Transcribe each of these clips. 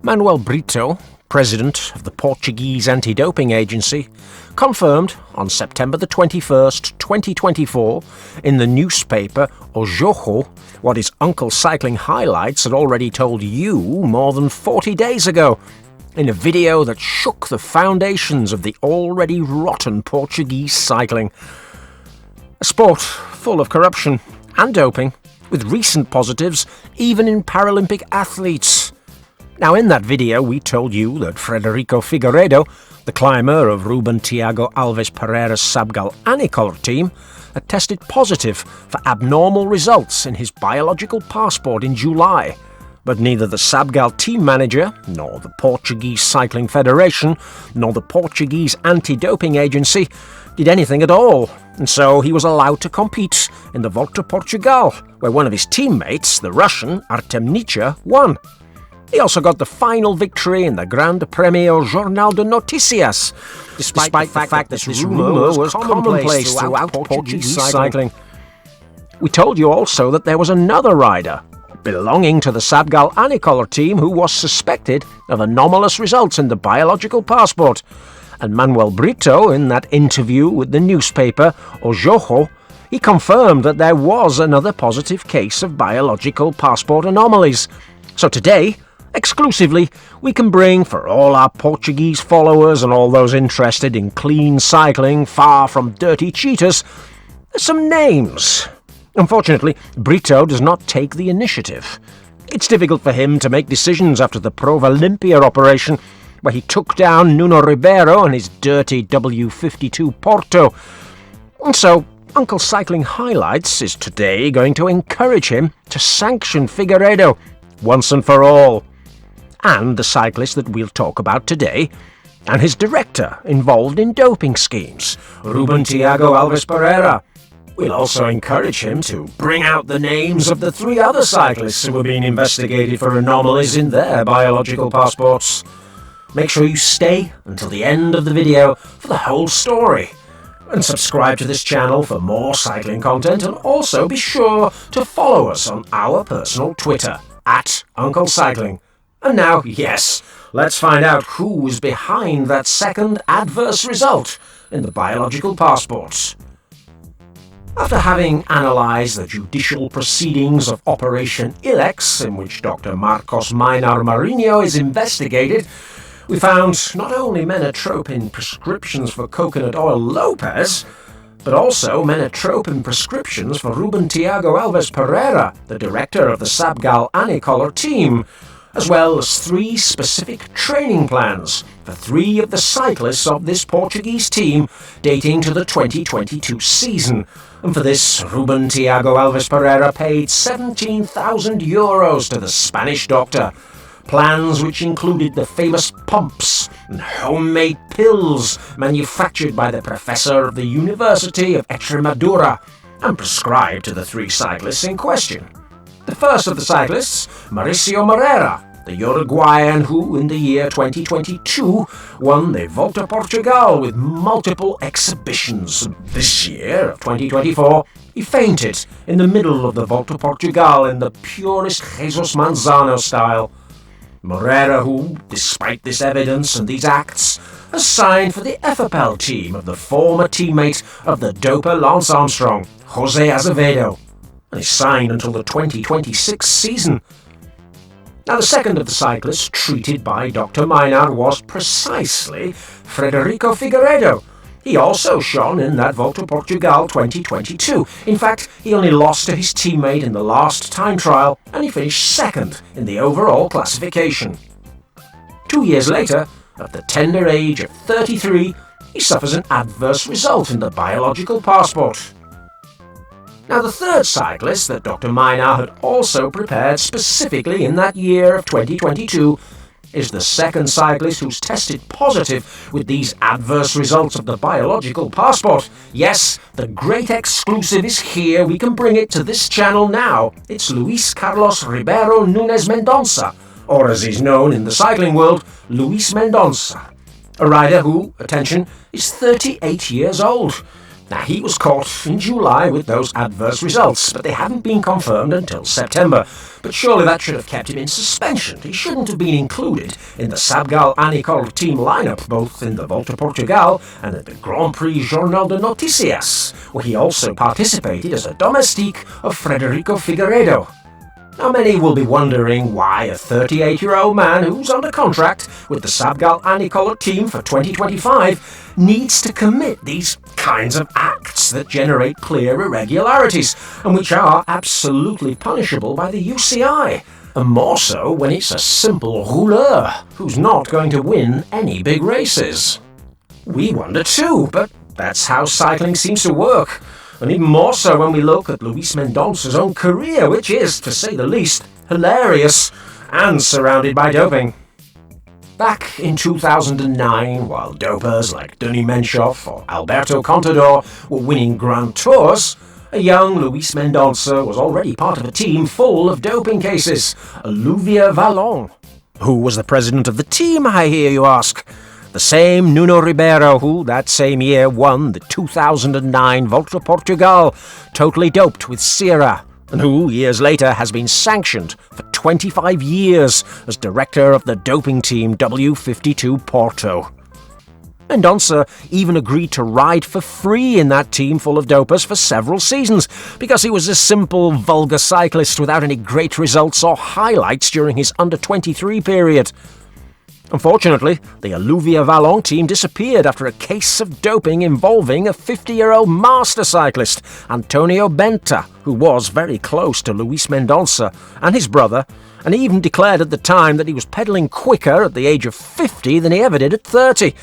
Manuel Brito, president of the Portuguese anti-doping agency, confirmed on September the 21st, 2024, in the newspaper O Jogo what his Uncle Cycling Highlights had already told you more than 40 days ago, in a video that shook the foundations of the already rotten Portuguese cycling. A sport full of corruption and doping, with recent positives even in Paralympic athletes. Now, in that video, we told you that Frederico Figueiredo, the climber of Ruben Tiago Alves Pereira's Sabgal Anicolor team, had tested positive for abnormal results in his biological passport in July. But neither the Sabgal team manager, nor the Portuguese Cycling Federation, nor the Portuguese anti-doping agency did anything at all, and so he was allowed to compete in the Volta Portugal, where one of his teammates, the Russian Artem Nietzsche, won. He also got the final victory in the Grande Premio Jornal de Noticias, despite the fact that this rumour was commonplace throughout Portuguese cycling. We told you also that there was another rider, belonging to the Sabgal Anicolor team, who was suspected of anomalous results in the biological passport. And Manuel Brito, in that interview with the newspaper O Jogo, he confirmed that there was another positive case of biological passport anomalies. So today, exclusively, we can bring, for all our Portuguese followers and all those interested in clean cycling far from dirty cheaters, some names. Unfortunately, Brito does not take the initiative. It's difficult for him to make decisions after the Prova Olympia operation, where he took down Nuno Ribeiro and his dirty W52 Porto. And so, Uncle Cycling Highlights is today going to encourage him to sanction Figueiredo once and for all, and the cyclist that we'll talk about today, and his director involved in doping schemes, Ruben Tiago Alves Pereira. We'll also encourage him to bring out the names of the 3 other cyclists who are being investigated for anomalies in their biological passports. Make sure you stay until the end of the video for the whole story. And subscribe to this channel for more cycling content, and also be sure to follow us on our personal Twitter, @UncleCycling. And now, yes, let's find out who is behind that second adverse result in the biological passports. After having analysed the judicial proceedings of Operation Ilex, in which Dr. Marcos Maynar Marinho is investigated, we found not only menotropin prescriptions for Coconut Oil Lopez, but also menotropin prescriptions for Ruben Tiago Alves Pereira, the director of the Sabgal Anicolor team, as well as 3 specific training plans for 3 of the cyclists of this Portuguese team dating to the 2022 season. And for this, Ruben Tiago Alves Pereira paid €17,000 to the Spanish doctor. Plans which included the famous pumps and homemade pills manufactured by the professor of the University of Extremadura and prescribed to the 3 cyclists in question. The first of the cyclists, Mauricio Moreira, the Uruguayan who, in the year 2022, won the Volta Portugal with multiple exhibitions. This year, of 2024, he fainted in the middle of the Volta Portugal in the purest Jesus Manzano style. Moreira, who, despite this evidence and these acts, has signed for the FFL team of the former teammate of the doper Lance Armstrong, Jose Azevedo, and is signed until the 2026 season. Now, the second of the cyclists treated by Dr. Maynar was precisely Frederico Figueiredo. He also shone in that Volta Portugal 2022. In fact, he only lost to his teammate in the last time trial, and he finished second in the overall classification. 2 years later, at the tender age of 33, he suffers an adverse result in the biological passport. Now, the third cyclist that Dr. Maynar had also prepared specifically in that year of 2022 is the second cyclist who's tested positive with these adverse results of the biological passport. Yes, the great exclusive is here. We can bring it to this channel now. It's Luis Carlos Ribeiro Nunes Mendonça, or as he's known in the cycling world, Luis Mendonça. A rider who, attention, is 38 years old. Now, he was caught in July with those adverse results, but they haven't been confirmed until September. But surely that should have kept him in suspension. He shouldn't have been included in the Sabgal Anicol team lineup, both in the Volta Portugal and at the Grand Prix Jornal de Noticias, where he also participated as a domestique of Frederico Figueiredo. Now, many will be wondering why a 38-year-old man who's under contract with the Sabgal Anicol team for 2025 needs to commit these kinds of acts that generate clear irregularities and which are absolutely punishable by the UCI, and more so when it's a simple rouleur who's not going to win any big races. We wonder too, but that's how cycling seems to work. And even more so when we look at Luis Mendonça's own career, which is, to say the least, hilarious and surrounded by doping. Back in 2009, while dopers like Denis Menchoff or Alberto Contador were winning Grand Tours, a young Luis Mendonça was already part of a team full of doping cases, Alluvia Vallon. Who was the president of the team, I hear you ask? The same Nuno Ribeiro who, that same year, won the 2009 Volta Portugal, totally doped with Sierra, and who, years later, has been sanctioned for 25 years as director of the doping team W52 Porto. Mendonça even agreed to ride for free in that team full of dopers for several seasons, because he was a simple, vulgar cyclist without any great results or highlights during his under-23 period. Unfortunately, the Alluvia Vallon team disappeared after a case of doping involving a 50-year-old master cyclist, Antonio Benta, who was very close to Luis Mendonça and his brother, and he even declared at the time that he was pedalling quicker at the age of 50 than he ever did at 30.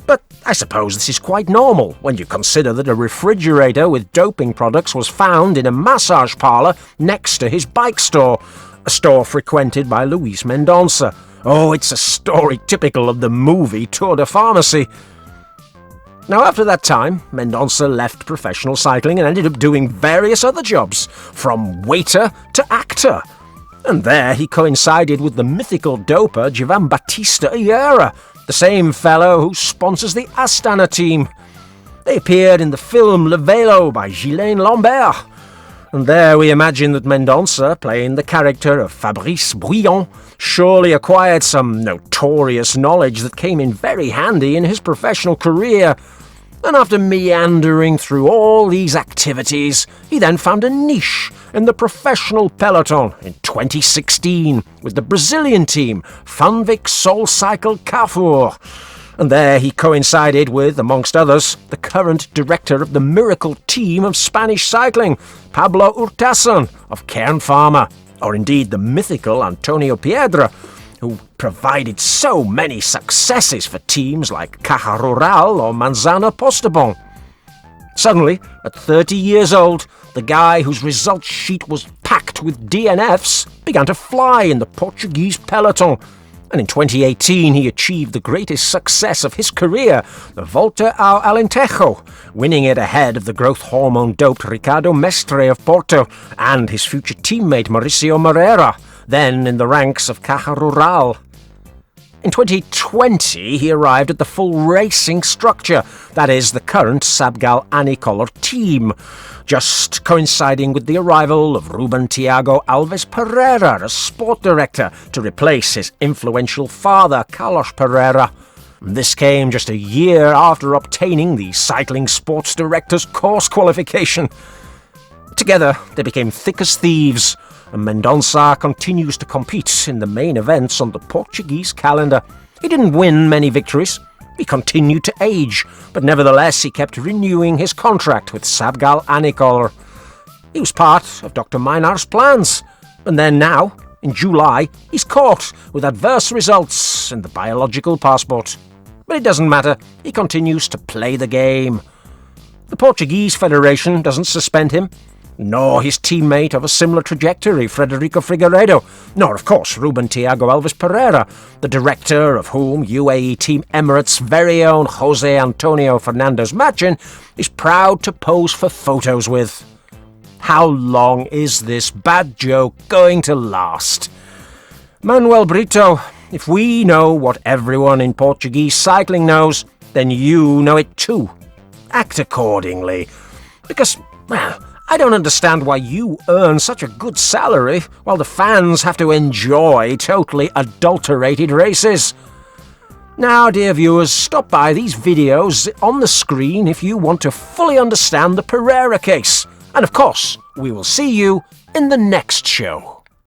But I suppose this is quite normal when you consider that a refrigerator with doping products was found in a massage parlour next to his bike store, a store frequented by Luis Mendonça. Oh, it's a story typical of the movie Tour de Pharmacy. Now, after that time, Mendonça left professional cycling and ended up doing various other jobs, from waiter to actor. And there he coincided with the mythical doper Giovan Battista Iera, the same fellow who sponsors the Astana team. They appeared in the film Le Vélo by Ghislaine Lambert. And there we imagine that Mendonça, playing the character of Fabrice Bruyant, surely acquired some notorious knowledge that came in very handy in his professional career. And after meandering through all these activities, he then found a niche in the professional peloton in 2016 with the Brazilian team Funvic Soul Cycle Carrefour. And there he coincided with, amongst others, the current director of the miracle team of Spanish cycling, Pablo Urtasun of Kern Pharma, or indeed the mythical Antonio Piedra, who provided so many successes for teams like Caja Rural or Manzana Postobon. Suddenly, at 30 years old, the guy whose result sheet was packed with DNFs began to fly in the Portuguese peloton. And in 2018 he achieved the greatest success of his career, the Volta ao Alentejo, winning it ahead of the growth hormone-doped Ricardo Mestre of Porto and his future teammate Mauricio Moreira, then in the ranks of Caja Rural. In 2020 he arrived at the full racing structure, that is, the current Sabgal Anicol team, just coinciding with the arrival of Ruben Tiago Alves Pereira as sport director to replace his influential father, Carlos Pereira. This came just a year after obtaining the cycling sports director's course qualification. Together, they became thick as thieves, and Mendonça continues to compete in the main events on the Portuguese calendar. He didn't win many victories. He continued to age, but nevertheless he kept renewing his contract with Sabgal Anicol. He was part of Dr. Maynar's plans, and then now, in July, he's caught with adverse results in the biological passport. But it doesn't matter, he continues to play the game. The Portuguese Federation doesn't suspend him, nor his teammate of a similar trajectory, Frederico Figueiredo, nor, of course, Ruben Tiago Alves Pereira, the director of whom UAE Team Emirates' very own Jose Antonio Fernandez Machin is proud to pose for photos with. How long is this bad joke going to last? Manuel Brito, if we know what everyone in Portuguese cycling knows, then you know it too. act accordingly. Because, well, I don't understand why you earn such a good salary while the fans have to enjoy totally adulterated races. Now, dear viewers, stop by these videos on the screen if you want to fully understand the Pereira case. And of course, we will see you in the next show.